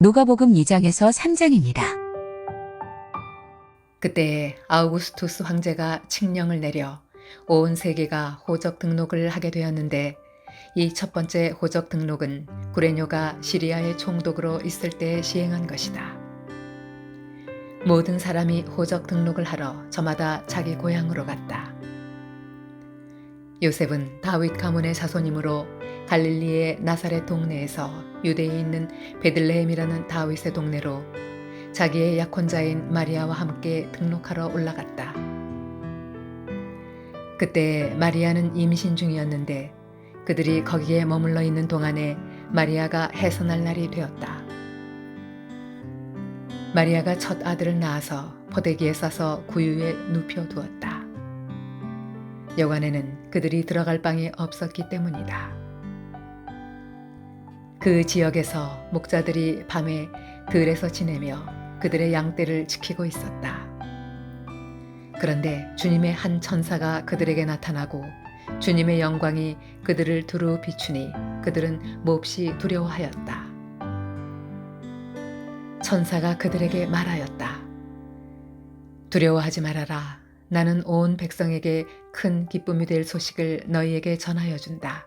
누가복음 2장에서 3장입니다. 그때 아우구스투스 황제가 칙령을 내려 온 세계가 호적 등록을 하게 되었는데, 이 첫 번째 호적 등록은 구레뇨가 시리아의 총독으로 있을 때 시행한 것이다. 모든 사람이 호적 등록을 하러 저마다 자기 고향으로 갔다. 요셉은 다윗 가문의 자손이므로 갈릴리의 나사렛 동네에서 유대에 있는 베들레헴이라는 다윗의 동네로 자기의 약혼자인 마리아와 함께 등록하러 올라갔다. 그때 마리아는 임신 중이었는데, 그들이 거기에 머물러 있는 동안에 마리아가 해산할 날이 되었다. 마리아가 첫 아들을 낳아서 포대기에 싸서 구유에 눕혀 두었다. 여관에는 그들이 들어갈 방이 없었기 때문이다. 그 지역에서 목자들이 밤에 들에서 지내며 그들의 양떼를 지키고 있었다. 그런데 주님의 한 천사가 그들에게 나타나고 주님의 영광이 그들을 두루 비추니 그들은 몹시 두려워하였다. 천사가 그들에게 말하였다. 두려워하지 말아라. 나는 온 백성에게 큰 기쁨이 될 소식을 너희에게 전하여 준다.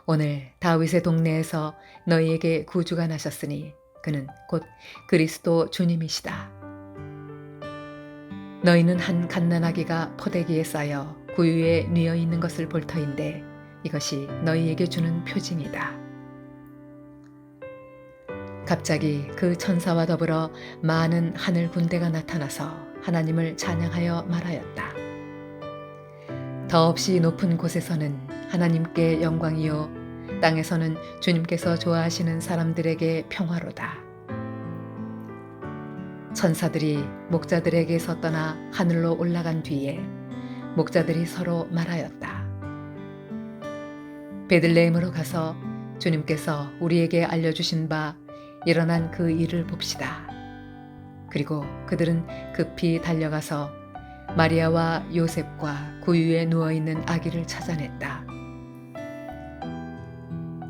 오늘 다윗의 동네에서 너희에게 구주가 나셨으니 그는 곧 그리스도 주님이시다. 너희는 한 갓난아기가 포대기에 쌓여 구유에 뉘어 있는 것을 볼 터인데, 이것이 너희에게 주는 표징이다. 갑자기 그 천사와 더불어 많은 하늘 군대가 나타나서 하나님을 찬양하여 말하였다. 더없이 높은 곳에서는 하나님께 영광이요, 땅에서는 주님께서 좋아하시는 사람들에게 평화로다. 천사들이 목자들에게서 떠나 하늘로 올라간 뒤에 목자들이 서로 말하였다. 베들레헴으로 가서 주님께서 우리에게 알려주신 바 일어난 그 일을 봅시다. 그리고 그들은 급히 달려가서 마리아와 요셉과 구유에 누워있는 아기를 찾아냈다.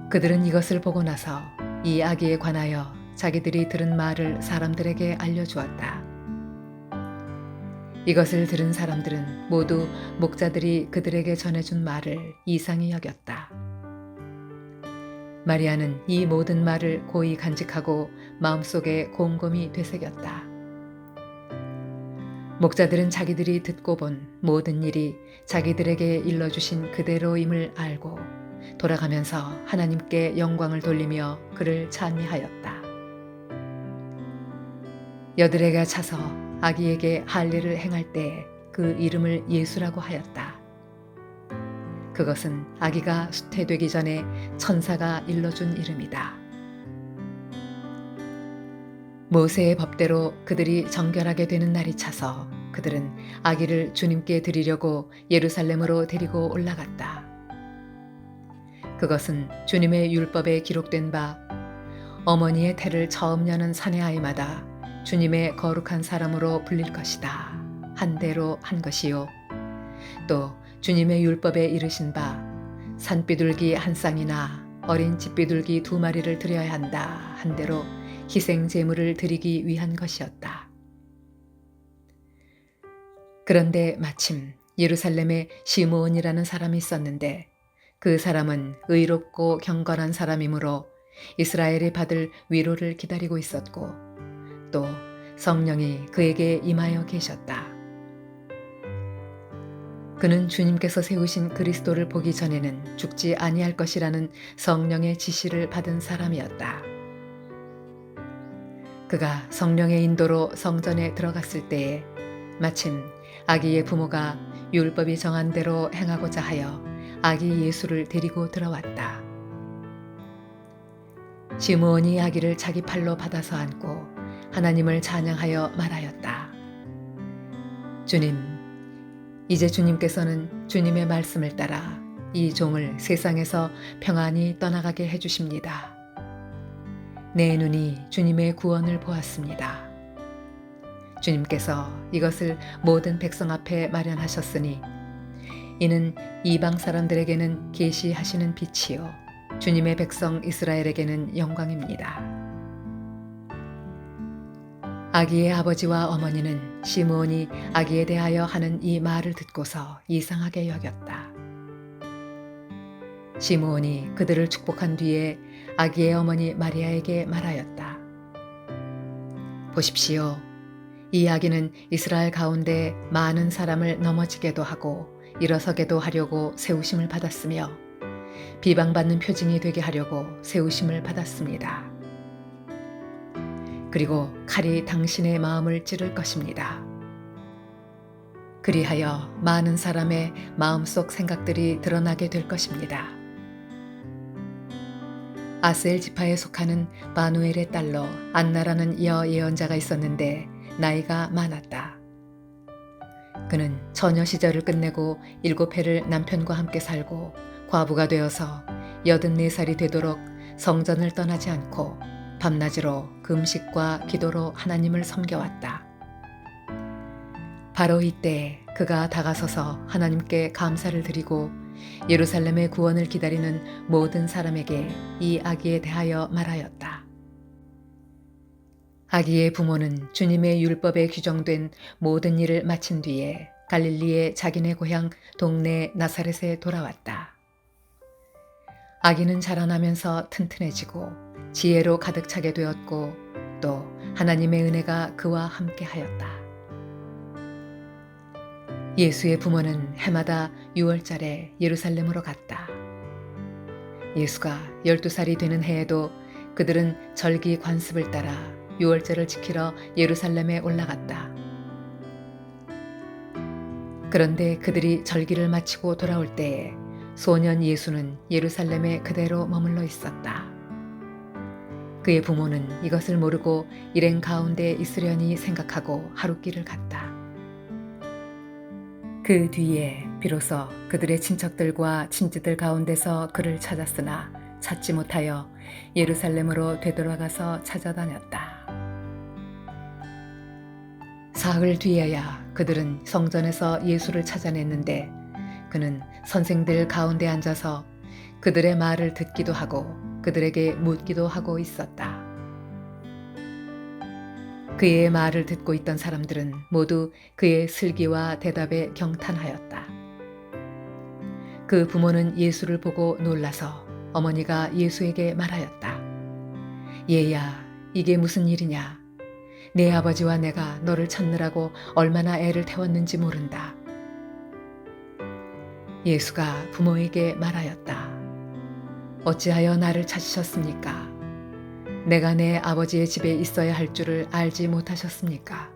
그들은 이것을 보고 나서 이 아기에 관하여 자기들이 들은 말을 사람들에게 알려주었다. 이것을 들은 사람들은 모두 목자들이 그들에게 전해준 말을 이상히 여겼다. 마리아는 이 모든 말을 고이 간직하고 마음속에 곰곰이 되새겼다. 목자들은 자기들이 듣고 본 모든 일이 자기들에게 일러주신 그대로임을 알고 돌아가면서 하나님께 영광을 돌리며 그를 찬미하였다. 여드레가 차서 아기에게 할례를 행할 때 그 이름을 예수라고 하였다. 그것은 아기가 수태되기 전에 천사가 일러준 이름이다. 모세의 법대로 그들이 정결하게 되는 날이 차서 그들은 아기를 주님께 드리려고 예루살렘으로 데리고 올라갔다. 그것은 주님의 율법에 기록된 바 어머니의 태를 처음 여는 사내아이마다 주님의 거룩한 사람으로 불릴 것이다 한 대로 한 것이요, 또 주님의 율법에 이르신 바 산비둘기 한 쌍이나 어린 집비둘기 2마리를 드려야 한다 한 대로 희생 제물을 드리기 위한 것이었다. 그런데 마침 예루살렘에 시므온이라는 사람이 있었는데, 그 사람은 의롭고 경건한 사람이므로 이스라엘이 받을 위로를 기다리고 있었고, 또 성령이 그에게 임하여 계셨다. 그는 주님께서 세우신 그리스도를 보기 전에는 죽지 아니할 것이라는 성령의 지시를 받은 사람이었다. 그가 성령의 인도로 성전에 들어갔을 때에 마침 아기의 부모가 율법이 정한 대로 행하고자 하여 아기 예수를 데리고 들어왔다. 시므온이 아기를 자기 팔로 받아서 안고 하나님을 찬양하여 말하였다. 주님, 이제 주님께서는 주님의 말씀을 따라 이 종을 세상에서 평안히 떠나가게 해주십니다. 내 눈이 주님의 구원을 보았습니다. 주님께서 이것을 모든 백성 앞에 마련하셨으니 이는 이방 사람들에게는 계시하시는 빛이요, 주님의 백성 이스라엘에게는 영광입니다. 아기의 아버지와 어머니는 시므온이 아기에 대하여 하는 이 말을 듣고서 이상하게 여겼다. 시므온이 그들을 축복한 뒤에 아기의 어머니 마리아에게 말하였다. 보십시오. 이 아기는 이스라엘 가운데 많은 사람을 넘어지게도 하고 일어서게도 하려고 세우심을 받았으며 비방받는 표징이 되게 하려고 세우심을 받았습니다. 그리고 칼이 당신의 마음을 찌를 것입니다. 그리하여 많은 사람의 마음속 생각들이 드러나게 될 것입니다. 아셀 지파에 속하는 바누엘의 딸로 안나라는 여 예언자가 있었는데 나이가 많았다. 그는 처녀 시절을 끝내고 7해를 남편과 함께 살고 과부가 되어서 84살이 되도록 성전을 떠나지 않고 밤낮으로 금식과 기도로 하나님을 섬겨왔다. 바로 이때 그가 다가서서 하나님께 감사를 드리고 예루살렘의 구원을 기다리는 모든 사람에게 이 아기에 대하여 말하였다. 아기의 부모는 주님의 율법에 규정된 모든 일을 마친 뒤에 갈릴리의 자기네 고향 동네 나사렛에 돌아왔다. 아기는 자라나면서 튼튼해지고 지혜로 가득 차게 되었고 또 하나님의 은혜가 그와 함께 하였다. 예수의 부모는 해마다 6월절에 예루살렘으로 갔다. 예수가 12살이 되는 해에도 그들은 절기 관습을 따라 6월절을 지키러 예루살렘에 올라갔다. 그런데 그들이 절기를 마치고 돌아올 때에 소년 예수는 예루살렘에 그대로 머물러 있었다. 그의 부모는 이것을 모르고 일행 가운데 있으려니 생각하고 하룻길을 갔다. 그 뒤에 비로소 그들의 친척들과 친지들 가운데서 그를 찾았으나 찾지 못하여 예루살렘으로 되돌아가서 찾아다녔다. 사흘 뒤에야 그들은 성전에서 예수를 찾아냈는데 그는 선생들 가운데 앉아서 그들의 말을 듣기도 하고 그들에게 묻기도 하고 있었다. 그의 말을 듣고 있던 사람들은 모두 그의 슬기와 대답에 경탄하였다. 그 부모는 예수를 보고 놀라서 어머니가 예수에게 말하였다. 얘야, 이게 무슨 일이냐? 내 아버지와 내가 너를 찾느라고 얼마나 애를 태웠는지 모른다. 예수가 부모에게 말하였다. 어찌하여 나를 찾으셨습니까? 내가 내 아버지의 집에 있어야 할 줄을 알지 못하셨습니까?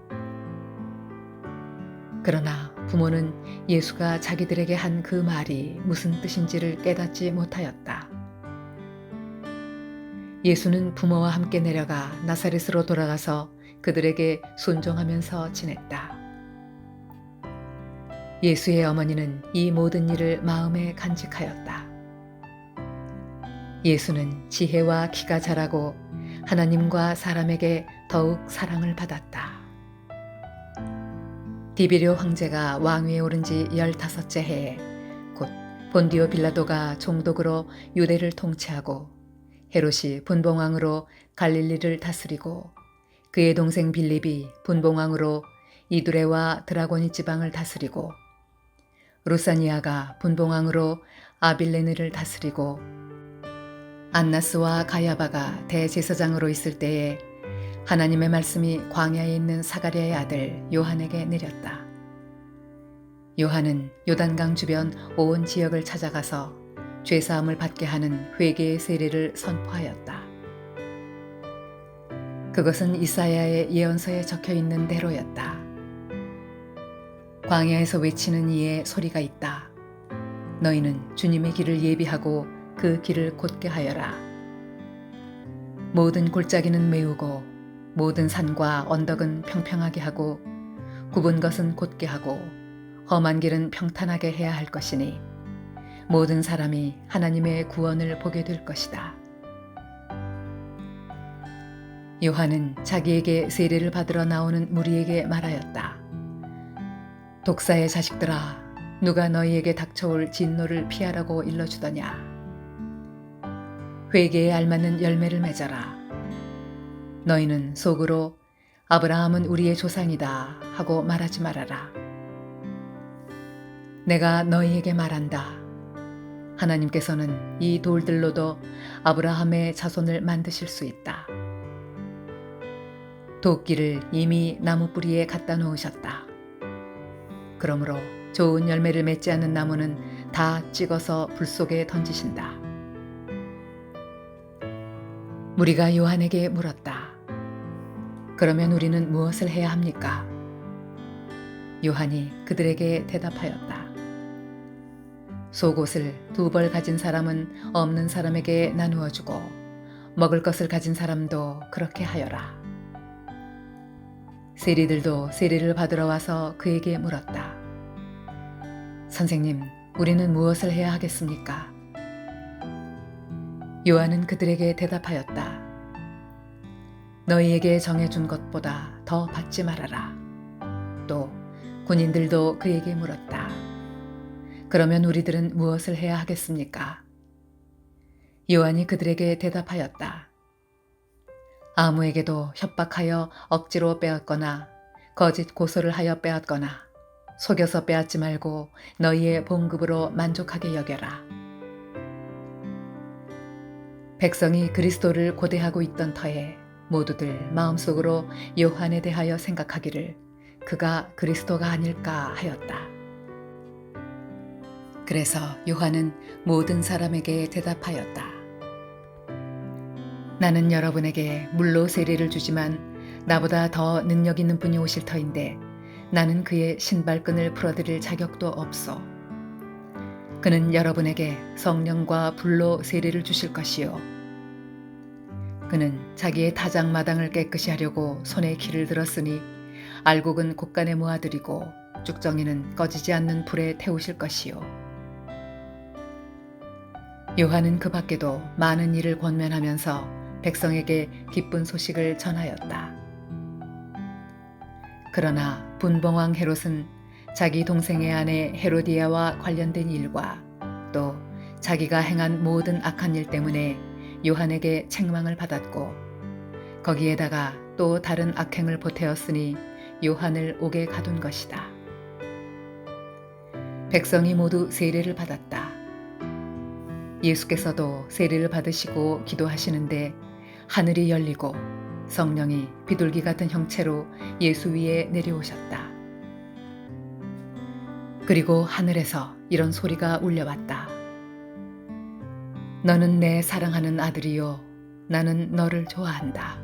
그러나 부모는 예수가 자기들에게 한 그 말이 무슨 뜻인지를 깨닫지 못하였다. 예수는 부모와 함께 내려가 나사렛으로 돌아가서 그들에게 순종하면서 지냈다. 예수의 어머니는 이 모든 일을 마음에 간직하였다. 예수는 지혜와 키가 자라고 하나님과 사람에게 더욱 사랑을 받았다. 디비rio 황제가 왕위에 오른 지 15째 해에 곧 본디오 빌라도가 총독으로 유대를 통치하고 헤롯이 분봉왕으로 갈릴리를 다스리고 그의 동생 빌립이 분봉왕으로 이두레와 드라고니 지방을 다스리고 루사니아가 분봉왕으로 아빌레느를 다스리고 안나스와 가야바가 대제사장으로 있을 때에 하나님의 말씀이 광야에 있는 사가랴의 아들 요한에게 내렸다. 요한은 요단강 주변 온 지역을 찾아가서 죄사함을 받게 하는 회개의 세례를 선포하였다. 그것은 이사야의 예언서에 적혀 있는 대로였다. 광야에서 외치는 이의 소리가 있다. 너희는 주님의 길을 예비하고 그 길을 곧게 하여라. 모든 골짜기는 메우고 모든 산과 언덕은 평평하게 하고 굽은 것은 곧게 하고 험한 길은 평탄하게 해야 할 것이니 모든 사람이 하나님의 구원을 보게 될 것이다. 요한은 자기에게 세례를 받으러 나오는 무리에게 말하였다. 독사의 자식들아, 누가 너희에게 닥쳐올 진노를 피하라고 일러주더냐? 회개에 알맞는 열매를 맺어라. 너희는 속으로 아브라함은 우리의 조상이다 하고 말하지 말아라. 내가 너희에게 말한다. 하나님께서는 이 돌들로도 아브라함의 자손을 만드실 수 있다. 도끼를 이미 나무 뿌리에 갖다 놓으셨다. 그러므로 좋은 열매를 맺지 않는 나무는 다 찍어서 불 속에 던지신다. 무리가 요한에게 물었다. 그러면 우리는 무엇을 해야 합니까? 요한이 그들에게 대답하였다. 속옷을 2벌 가진 사람은 없는 사람에게 나누어 주고 먹을 것을 가진 사람도 그렇게 하여라. 세리들도 세리를 받으러 와서 그에게 물었다. 선생님, 우리는 무엇을 해야 하겠습니까? 요한은 그들에게 대답하였다. 너희에게 정해준 것보다 더 받지 말아라. 또 군인들도 그에게 물었다. 그러면 우리들은 무엇을 해야 하겠습니까? 요한이 그들에게 대답하였다. 아무에게도 협박하여 억지로 빼앗거나 거짓 고소를 하여 빼앗거나 속여서 빼앗지 말고 너희의 봉급으로 만족하게 여겨라. 백성이 그리스도를 고대하고 있던 터에 모두들 마음속으로 요한에 대하여 생각하기를 그가 그리스도가 아닐까 하였다. 그래서 요한은 모든 사람에게 대답하였다. 나는 여러분에게 물로 세례를 주지만 나보다 더 능력 있는 분이 오실 터인데 나는 그의 신발끈을 풀어드릴 자격도 없소. 그는 여러분에게 성령과 불로 세례를 주실 것이요. 그는 자기의 타작마당을 깨끗이 하려고 손에 키를 들었으니 알곡은 곳간에 모아들이고 쭉정이는 꺼지지 않는 불에 태우실 것이요. 요한은 그 밖에도 많은 일을 권면하면서 백성에게 기쁜 소식을 전하였다. 그러나 분봉왕 헤롯은 자기 동생의 아내 헤로디아와 관련된 일과 또 자기가 행한 모든 악한 일 때문에 요한에게 책망을 받았고 거기에다가 또 다른 악행을 보태었으니 요한을 옥에 가둔 것이다. 백성이 모두 세례를 받았다. 예수께서도 세례를 받으시고 기도하시는데 하늘이 열리고 성령이 비둘기 같은 형체로 예수 위에 내려오셨다. 그리고 하늘에서 이런 소리가 울려왔다. 너는 내 사랑하는 아들이요, 나는 너를 좋아한다.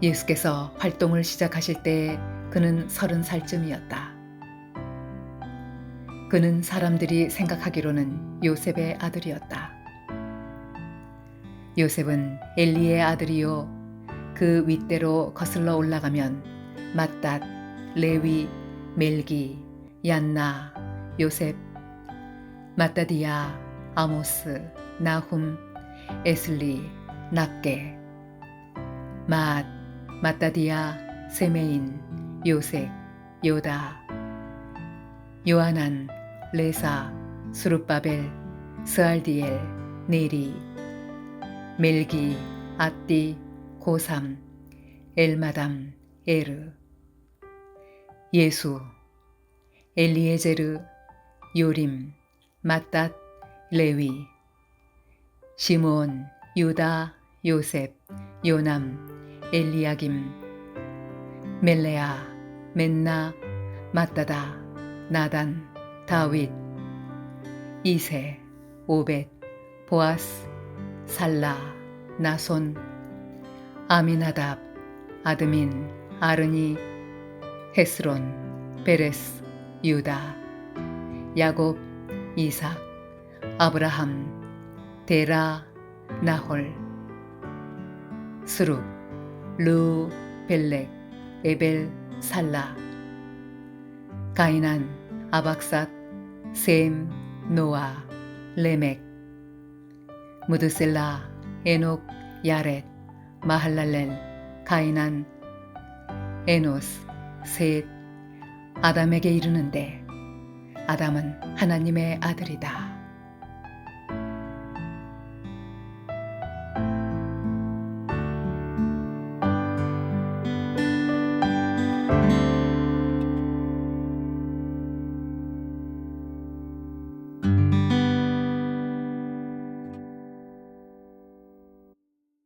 예수께서 활동을 시작하실 때 그는 30살쯤이었다. 그는 사람들이 생각하기로는 요셉의 아들이었다. 요셉은 엘리의 아들이요, 그 윗대로 거슬러 올라가면 맏닷, 레위, 멜기, 얀나, 요셉, 마따디야, 아모스, 나훔, 에슬리, 납게, 마따디야, 세메인, 요색, 요다, 요하난, 레사, 수룹바벨, 스알디엘, 네리, 멜기, 아띠, 고삼, 엘마담, 에르, 예수, 엘리에제르, 요림, 맏닷, 레위, 시므온, 유다, 요셉, 요남, 엘리야김, 멜레아, 맨나, 맏다다, 나단, 다윗, 이세, 오벳, 보아스, 살라, 나손, 아미나답, 아드민, 아르니, 헤스론, 베레스, 유다, 야곱, 이삭, 아브라함, 데라, 나홀, 스룹, 루, 벨렉, 에벨, 살라, 가이난, 아박삿, 셈, 노아, 레멕, 무드셀라, 에녹, 야렛, 마할랄렐, 가이난, 에노스, 셋, 아담에게 이르는데 아담은 하나님의 아들이다.